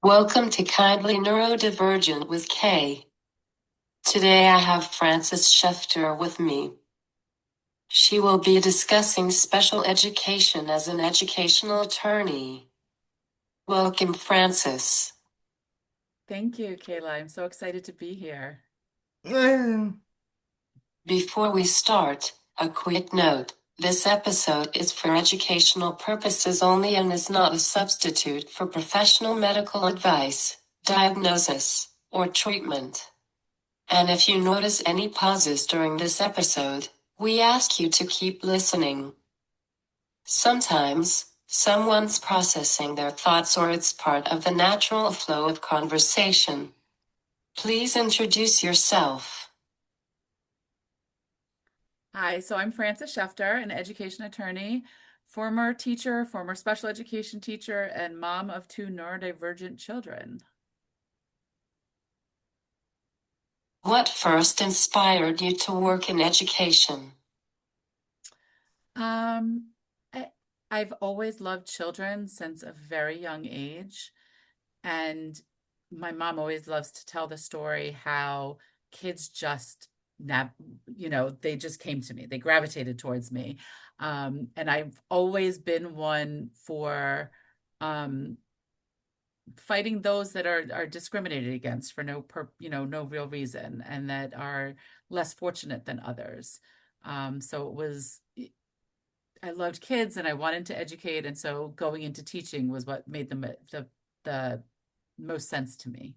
Welcome to Kindly Neurodivergent with Kay. Today I have Frances Schefter with me. She will be discussing special education as an educational attorney. Welcome, Frances. Thank you, Kayla. I'm so excited to be here. Before we start, a quick note. This episode is for educational purposes only and is not a substitute for professional medical advice, diagnosis, or treatment. And if you notice any pauses during this episode, we ask you to keep listening. Sometimes, someone's processing their thoughts or it's part of the natural flow of conversation. Please introduce yourself. Hi, so I'm Frances Schefter, an education attorney, former teacher, former special education teacher, and mom of two neurodivergent children. What first inspired you to work in education? Um, I, I've always loved children since a very young age, and my mom always loves to tell the story how kids just nav they just came to me. They gravitated towards me. And I've always been one for um, fighting those that are discriminated against for no real reason and that are less fortunate than others. So I loved kids and I wanted to educate, and so going into teaching was what made the most sense to me.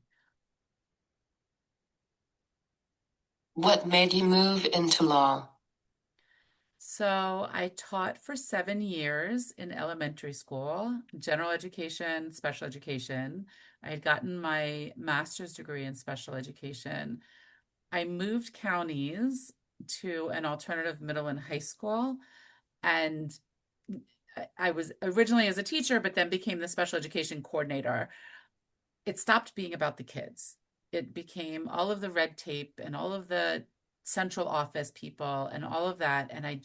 What made you move into law? So I taught for 7 years in elementary school, general education, special education. I had gotten my master's degree in special education. I moved counties to an alternative middle and high school, and I was originally as a teacher, but then became the special education coordinator. It stopped being about the kids. It became all of the red tape and all of the central office people and all of that. And I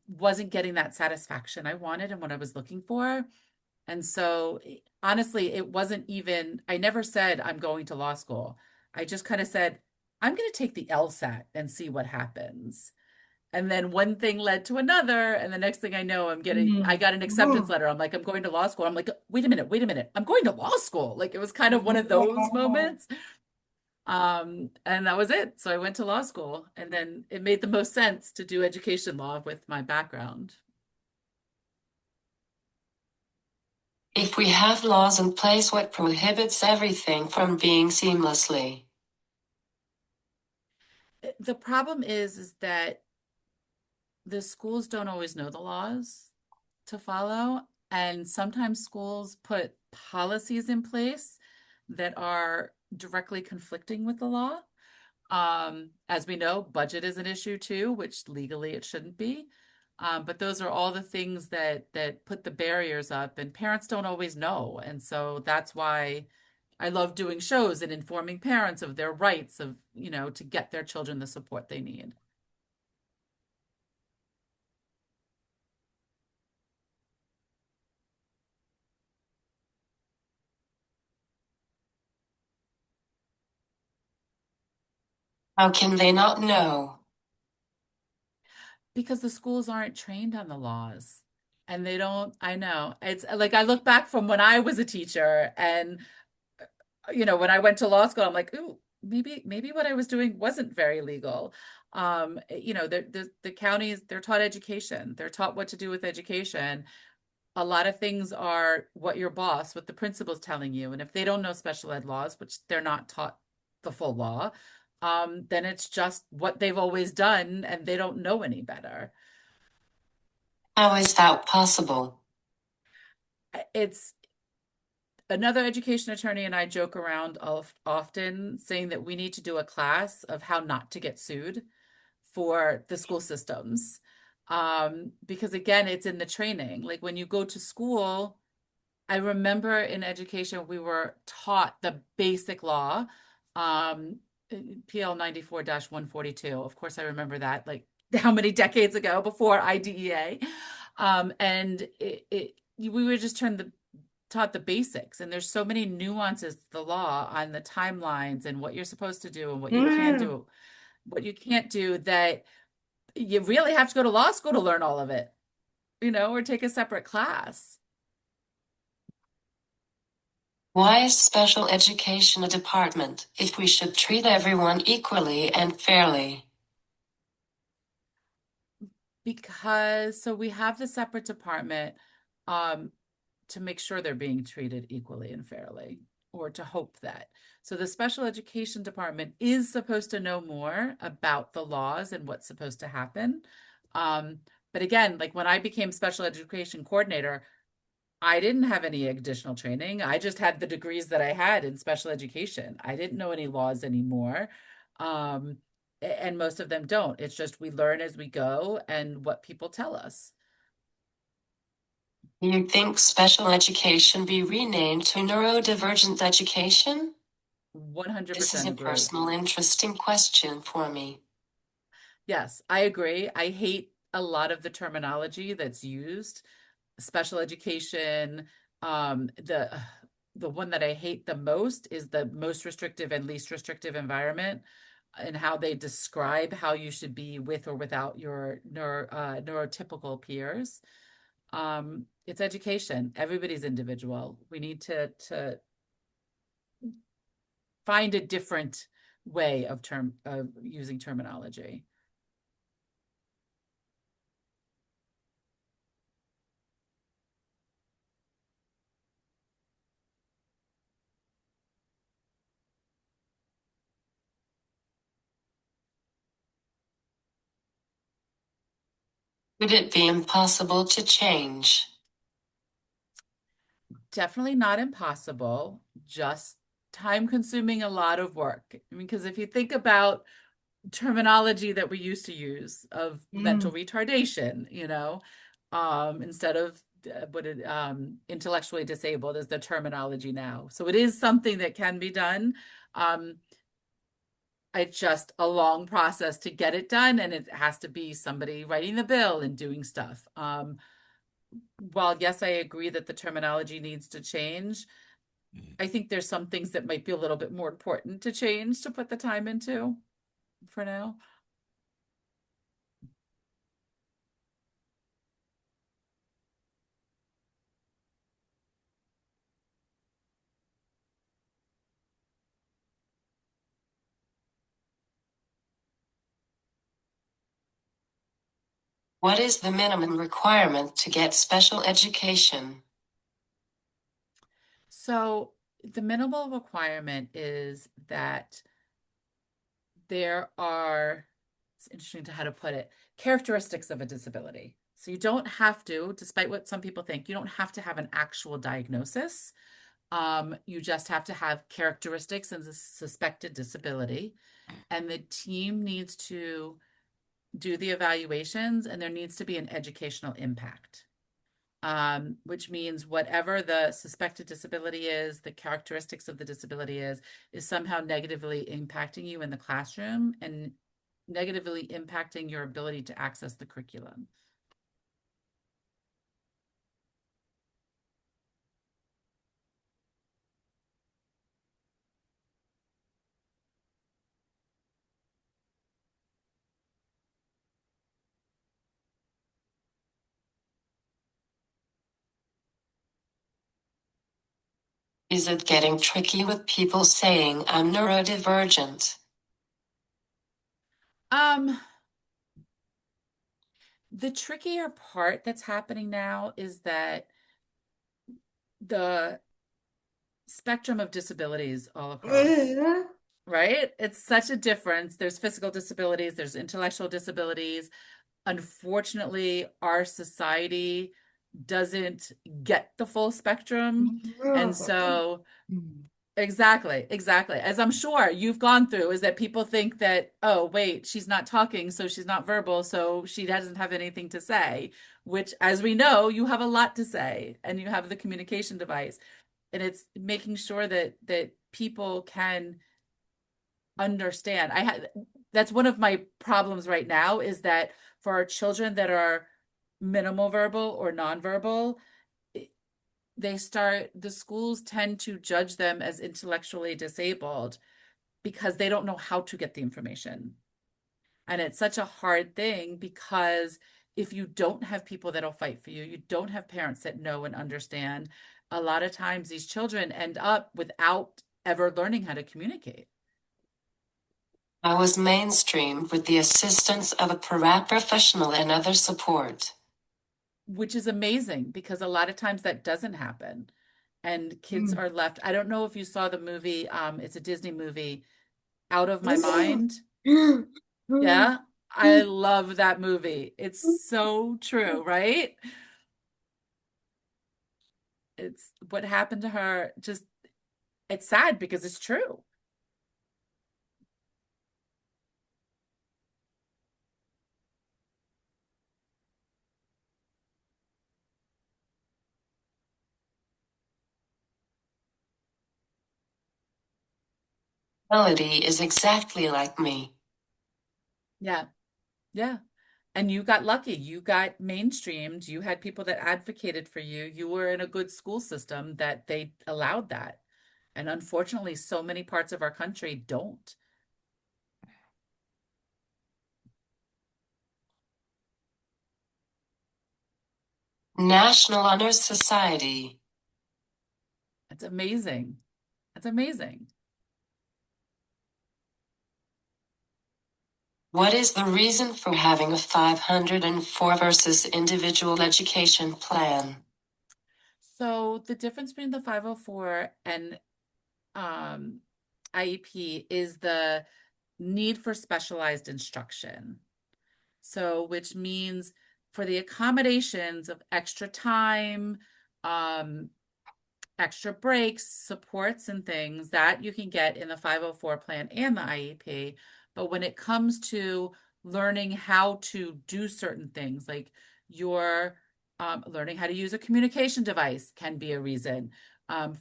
wasn't getting that satisfaction I wanted and what I was looking for. And so, honestly, it wasn't even, I never said I'm going to law school. I just kind of said, I'm going to take the LSAT and see what happens. And then one thing led to another. And the next thing I know, I got an acceptance letter. I'm like, I'm going to law school. I'm like, wait a minute. I'm going to law school. Like it was kind of one of those moments. And that was it. So I went to law school, and then it made the most sense to do education law with my background. If we have laws in place, what prohibits everything from being seamlessly? The problem is that the schools don't always know the laws to follow, and sometimes schools put policies in place that are directly conflicting with the law. As we know, budget is an issue too, which legally it shouldn't be. But those are all the things that put the barriers up, and parents don't always know. And so that's why I love doing shows and informing parents of their rights to get their children the support they need. How can they not know? Because the schools aren't trained on the laws. And they don't, I know. It's like I look back from when I was a teacher and when I went to law school, I'm like, ooh, maybe what I was doing wasn't very legal. The counties, they're taught education. They're taught what to do with education. A lot of things are what the principal's telling you. And if they don't know special ed laws, which they're not taught the full law, then it's just what they've always done and they don't know any better. How is that possible? It's another education attorney and I joke around often saying that we need to do a class of how not to get sued for the school systems. Because again, it's in the training. Like when you go to school, I remember in education, we were taught the basic law, um, PL 94-142. Of course, I remember that, like how many decades ago before IDEA. And we would just turn taught the basics, and there's so many nuances to the law on the timelines and what you're supposed to do and what you can Mm. do, what you can't do, that you really have to go to law school to learn all of it, or take a separate class. Why is special education a department if we should treat everyone equally and fairly? Because so we have the separate department um, to make sure they're being treated equally and fairly, or to hope that. So the special education department is supposed to know more about the laws and what's supposed to happen. Um, but again, like when I became special education coordinator, I didn't have any additional training. I just had the degrees that I had in special education. I didn't know any laws anymore. Um, and most of them don't. It's just we learn as we go and what people tell us. You think special education be renamed to neurodivergent education? This is 100% a agree. personal interesting question for me. Yes, I agree. I hate a lot of the terminology that's used. Special education, the one that I hate the most is the most restrictive and least restrictive environment, and how they describe how you should be with or without your neurotypical peers. It's education. Everybody's individual. We need to find a different way of using terminology. Would it be impossible to change? Definitely not impossible, just time consuming, a lot of work. I mean, because if you think about terminology that we used to use of mental Mm. retardation, instead of intellectually disabled is the terminology now. So it is something that can be done. Um, it's just a long process to get it done, and it has to be somebody writing the bill and doing stuff. While yes, I agree that the terminology needs to change, I think there's some things that might be a little bit more important to change to put the time into for now. What is the minimum requirement to get special education? So the minimal requirement is that there are, it's interesting to how to put it, characteristics of a disability. So you don't have to, despite what some people think, you don't have to have an actual diagnosis. You just have to have characteristics and a suspected disability. And the team needs to do the evaluations, and there needs to be an educational impact. Which means whatever the suspected disability is, the characteristics of the disability is somehow negatively impacting you in the classroom and negatively impacting your ability to access the curriculum. Is it getting tricky with people saying I'm neurodivergent? Um, the trickier part that's happening now is that the spectrum of disabilities all across, right? It's such a difference. There's physical disabilities, there's intellectual disabilities. Unfortunately, our society doesn't get the full spectrum. And so, exactly. As I'm sure you've gone through, is that people think that, oh, wait, she's not talking, so she's not verbal, so she doesn't have anything to say, which, as we know, you have a lot to say and you have the communication device. And it's making sure that people can understand. I had That's one of my problems right now, is that for our children that are minimal verbal or nonverbal, the schools tend to judge them as intellectually disabled because they don't know how to get the information. And it's such a hard thing because if you don't have people that'll fight for you, you don't have parents that know and understand, a lot of times these children end up without ever learning how to communicate. I was mainstreamed with the assistance of a paraprofessional and other support. Which is amazing because a lot of times that doesn't happen. And kids are left. I don't know if you saw the movie, it's a Disney movie, Out of My Mind. Yeah, I love that movie. It's so true, right? It's what happened to her. Just, it's sad because it's true. Melody is exactly like me. Yeah, yeah. And you got lucky. You got mainstreamed. You had people that advocated for you. You were in a good school system that they allowed that. And unfortunately, so many parts of our country don't. National Honor Society. That's amazing. That's amazing. What is the reason for having a 504 versus individual education plan? So the difference between the 504 and um, IEP is the need for specialized instruction. So, which means for the accommodations of extra time, um, extra breaks, supports, and things that you can get in the 504 plan and the IEP. But when it comes to learning how to do certain things, like your learning how to use a communication device can be a reason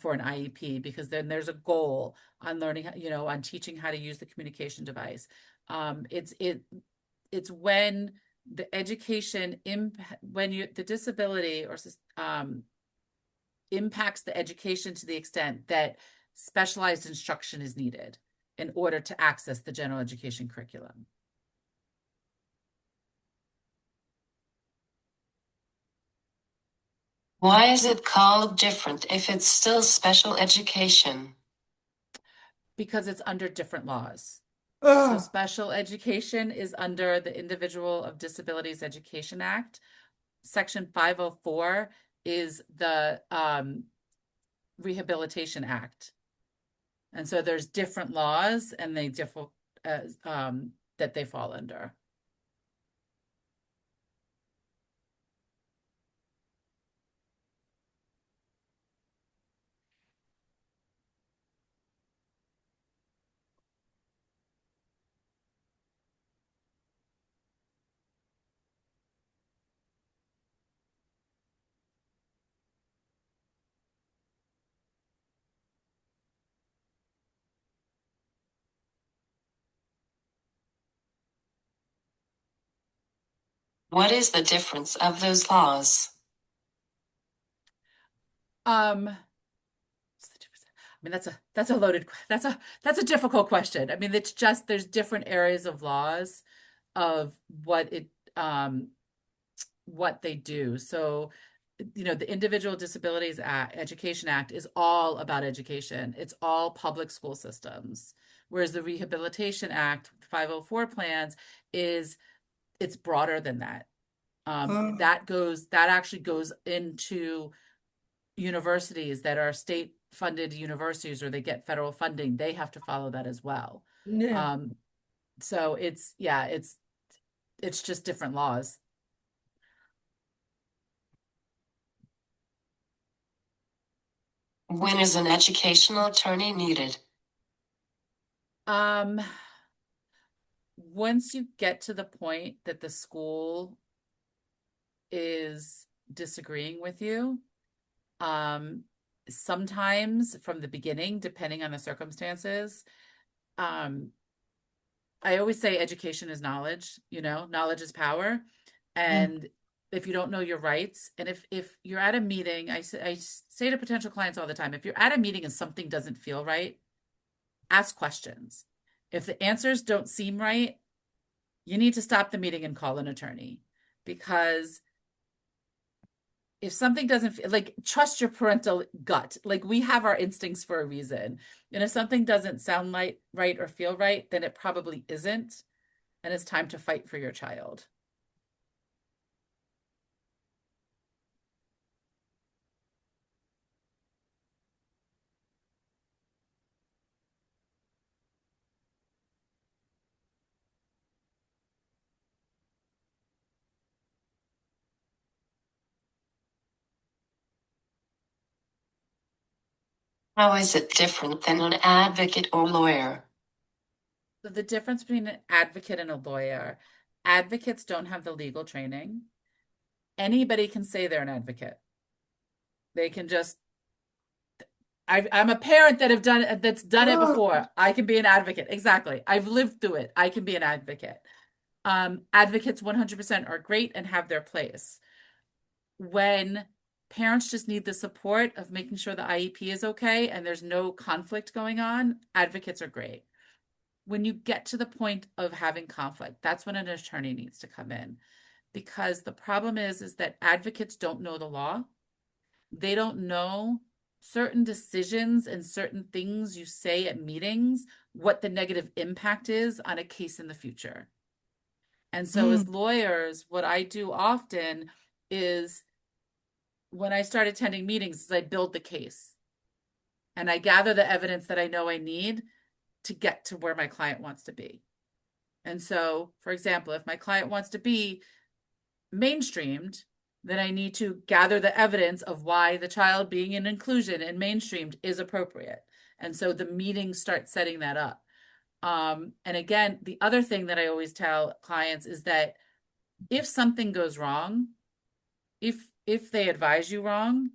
for an IEP because then there's a goal on learning, on teaching how to use the communication device. It's when the education impact when you the disability or impacts the education to the extent that specialized instruction is needed in order to access the general education curriculum. Why is it called different if it's still special education? Because it's under different laws. So special education is under the Individual of Disabilities Education Act. Section 504 is the Rehabilitation Act. And so there's different laws and they differ that they fall under. What is the difference of those laws? What's the difference? I mean, that's a difficult question. I mean, it's just there's different areas of laws of what they do. So, the Individual Disabilities Act, Education Act is all about education. It's all public school systems. Whereas the Rehabilitation Act, 504 plans, is it's broader than that. That actually goes into universities that are state funded universities or they get federal funding. They have to follow that as well. Yeah. So it's just different laws. When is an educational attorney needed? Um, Once you get to the point that the school is disagreeing with you, um, sometimes from the beginning, depending on the circumstances, um, I always say education is knowledge, knowledge is power. Mm. And if you don't know your rights. And if you're at a meeting, I say to potential clients all the time, if you're at a meeting and something doesn't feel right, ask questions. If the answers don't seem right, you need to stop the meeting and call an attorney, because if something doesn't feel like, trust your parental gut. Like, we have our instincts for a reason. And if something doesn't sound like right or feel right, then it probably isn't. And it's time to fight for your child. How is it different than an advocate or lawyer? So the difference between an advocate and a lawyer, advocates don't have the legal training. Anybody can say they're an advocate. They can just, I'm a parent that's done it before. I can be an advocate. Exactly. I've lived through it. I can be an advocate. Advocates 100% are great and have their place. When parents just need the support of making sure the IEP is okay and there's no conflict going on, advocates are great. When you get to the point of having conflict, that's when an attorney needs to come in, because the problem is that advocates don't know the law. They don't know certain decisions and certain things you say at meetings, what the negative impact is on a case in the future. And so, as lawyers, what I do often is, when I start attending meetings, is I build the case and I gather the evidence that I know I need to get to where my client wants to be. And so, for example, if my client wants to be mainstreamed, then I need to gather the evidence of why the child being in inclusion and mainstreamed is appropriate. And so the meetings start setting that up. And again, the other thing that I always tell clients is that if something goes wrong, if they advise you wrong,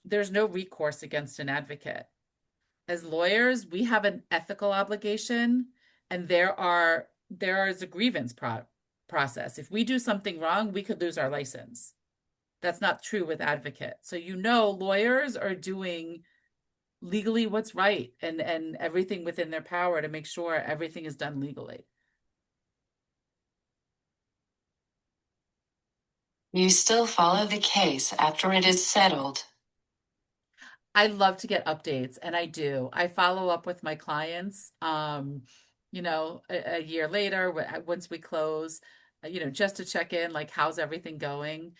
there's no recourse against an advocate. As lawyers, we have an ethical obligation, and there is a grievance process. If we do something wrong, we could lose our license. That's not true with advocates. So, lawyers are doing legally what's right, and everything within their power to make sure everything is done legally. You still follow the case after it is settled. I love to get updates, and I do. I follow up with my clients, a year later, once we close, just to check in, like, how's everything going?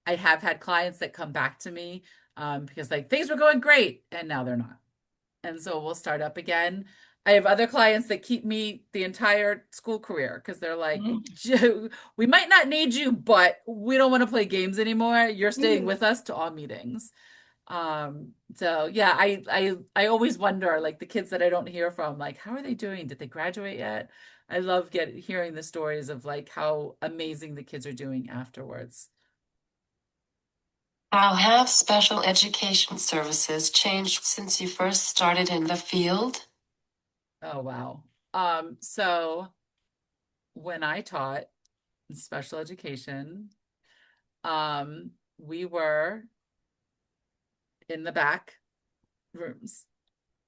I have had clients that come back to me, because, like, things were going great and now they're not. And so we'll start up again. I have other clients that keep me the entire school career because they're like, we might not need you, but we don't want to play games anymore. You're staying with us to all meetings. So yeah, I always wonder, like, the kids that I don't hear from, like, how are they doing? Did they graduate yet? I love hearing the stories of, like, how amazing the kids are doing afterwards. How have special education services changed since you first started in the field? Oh wow. So when I taught special education, we were in the back rooms.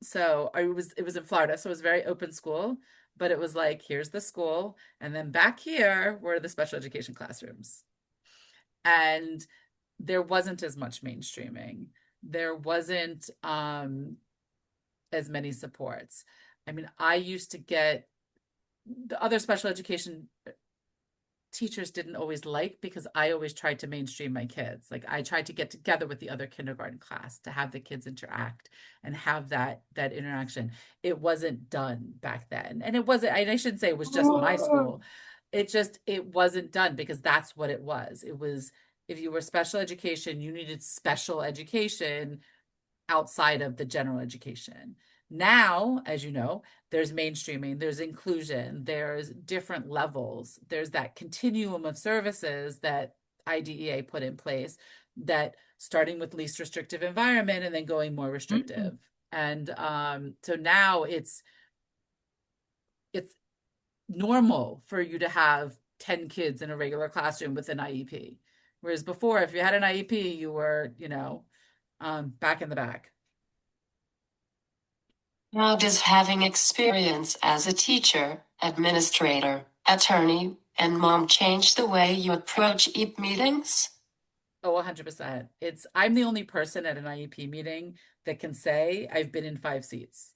So it was in Florida, so it was very open school, but it was like, here's the school, and then back here were the special education classrooms. And there wasn't as much mainstreaming. There wasn't as many supports. I mean, I used to get the other special education teachers didn't always like, because I always tried to mainstream my kids. Like, I tried to get together with the other kindergarten class to have the kids interact and have that interaction. It wasn't done back then. And it wasn't, I shouldn't say it was just my school. It wasn't done because that's what it was. It was, if you were special education, you needed special education outside of the general education. Now, as you know, there's mainstreaming, there's inclusion, there's different levels, there's that continuum of services that IDEA put in place, that starting with least restrictive environment and then going more restrictive. And so now it's normal for you to have 10 kids in a regular classroom with an IEP. Whereas before, if you had an IEP, you were, back in the back. How does having experience as a teacher, administrator, attorney, and mom change the way you approach EAP meetings? Oh, 100%. I'm the only person at an IEP meeting that can say I've been in 5 seats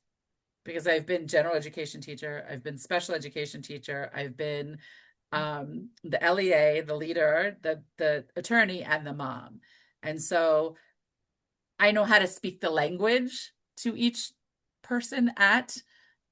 because I've been general education teacher, I've been special education teacher, I've been the LEA, the leader, the attorney, and the mom. And so I know how to speak the language to each person at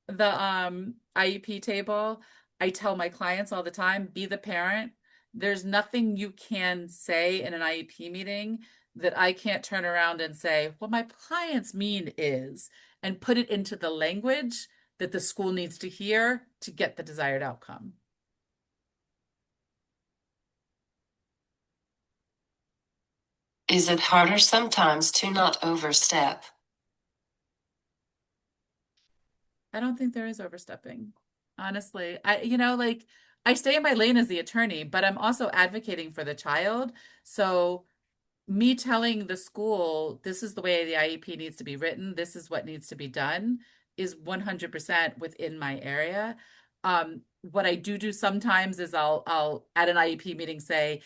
the IEP table. I tell my clients all the time, be the parent. There's nothing you can say in an IEP meeting that I can't turn around and say, what my clients mean is, and put it into the language that the school needs to hear to get the desired outcome. Is it harder sometimes to not overstep? I don't think there is overstepping. Honestly, like I stay in my lane as the attorney, but I'm also advocating for the child. So me telling the school this is the way the IEP needs to be written, this is what needs to be done, is 100% within my area. What I do sometimes is I'll at an IEP meeting say,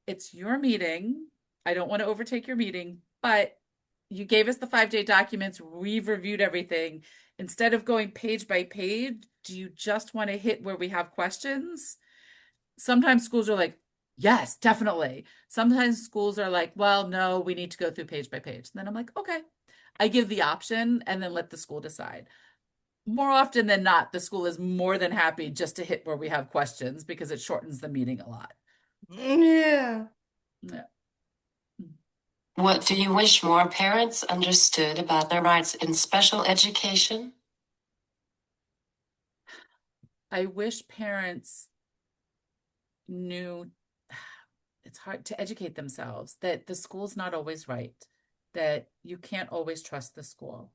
it's your meeting. I don't want to overtake your meeting, but you gave us the 5-day documents. We've reviewed everything. Instead of going page by page, do you just want to hit where we have questions? Sometimes schools are like, yes, definitely. Sometimes schools are like, well, no, we need to go through page by page. And then I'm like, okay. I give the option and then let the school decide. More often than not, the school is more than happy just to hit where we have questions because it shortens the meeting a lot. Yeah. Yeah. What do you wish more parents understood about their rights in special education? I wish parents knew it's hard to educate themselves that the school's not always right, that you can't always trust the school.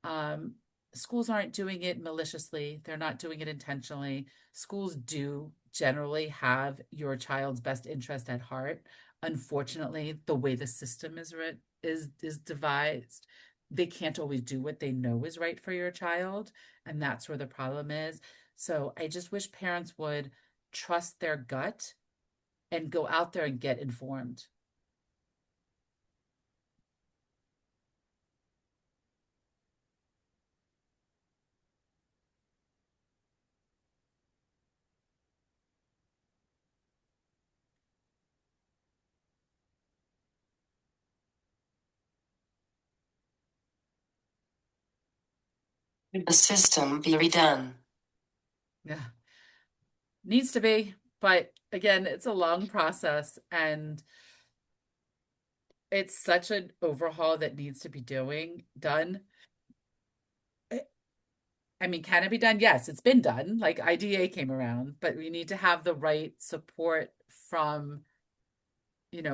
Um, Schools aren't doing it maliciously, they're not doing it intentionally. Schools do generally have your child's best interest at heart. Unfortunately, the way the system is devised, they can't always do what they know is right for your child, and that's where the problem is. So I just wish parents would trust their gut and go out there and get informed. The system be redone. Yeah, needs to be, but again, it's a long process and it's such an overhaul that needs to be done. Eh, I mean, can it be done? Yes, it's been done. Like IDA came around, but we need to have the right support from,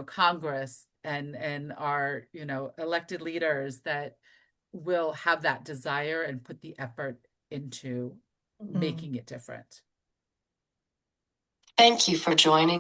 Congress and our, elected leaders that will have that desire and put the effort into Mhm. making it different. Thank you for joining